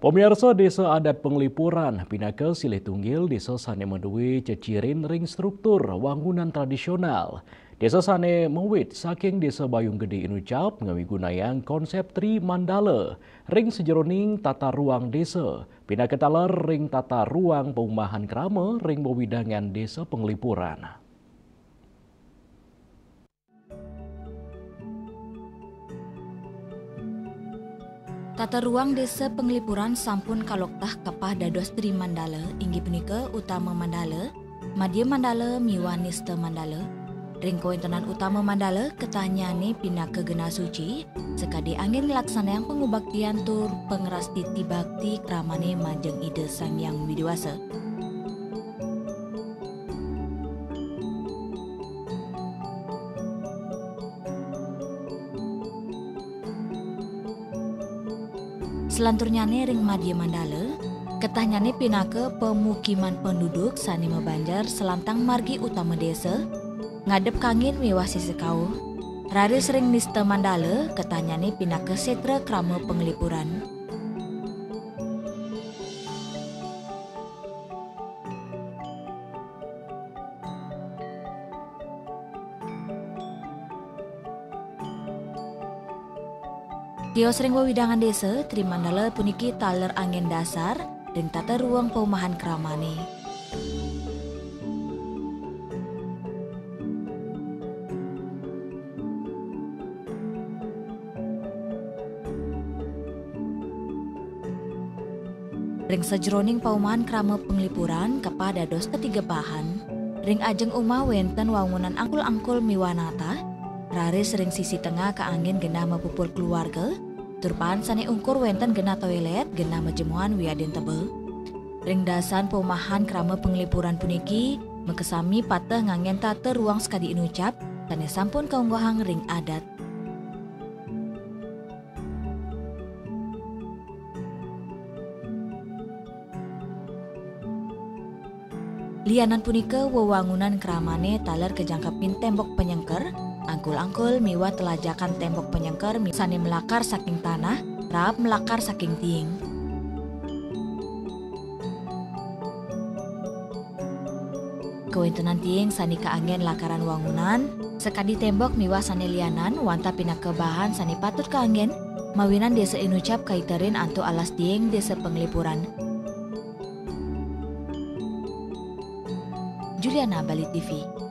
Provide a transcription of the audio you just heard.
Pemirsa Desa Adat Penglipuran, Pinaka Silih Tunggil, Desa Sane Medui, cecirin ring struktur wangunan tradisional. Desa Sane Mewit, saking Desa Bayung Gede Inucap, ngawi gunayang konsep Tri Mandala, ring sejeroning tata ruang desa. Pinaka taler ring tata ruang perumahan krama, ring wewidangan Desa Penglipuran. Tata ruang Desa Penglipuran sampun kaloktah kapah dados Tri Mandala inggih punika Utama Mandala, Madya Mandala miwah Nista Mandala. Ring kointenan Utama Mandala ketanyane pinaka gena suci, sekadi angin laksanayang pengubaktian tur pengeras titi bakti kramane majeng ide Sang Yang Widiwasa. Selanturnyane ring Madya Mandala, ketanyane pinaka pemukiman penduduk sani Banjar selantang margi utama desa, ngadep kangin miwah sisi kau. Raris ring Nista Mandala, ketanyane pinaka setra krama Penglipuran. Kios ring wewidangan desa, Tri Mandala puniki taler angin dasar ring tata ruang perumahan kramane. Ring sejeroning paumahan krama Penglipuran kepada dados ketiga bahan. Ring ajeng umah wenten wangunan angkul-angkul miwanata. Raris ring sisi tengah ke angin gena mapupul keluarga. Turpan sane ungkur wenten gena toilet gena majemuan wiaden tebel. Ring dasan paumahan krama Penglipuran puniki mekesami patah ngangen tata ruang sekadi inucap sane sampun kaunggohang ring adat. Lianan punika wewangunan kramane taler kejangkepin tembok penyengker, angkul-angkul miwah telajakan tembok penyengker sane melakar saking tanah, rap melakar saking tiing. Kewintenan tiing sani kaanggen lakaran wangunan, sekadi tembok miwah sane lianan wanta pinaka bahan sane patut kaanggen, mawinan desa inucap kaiterin antu alas tiing Desa Penglipuran. Juliana, Bali TV.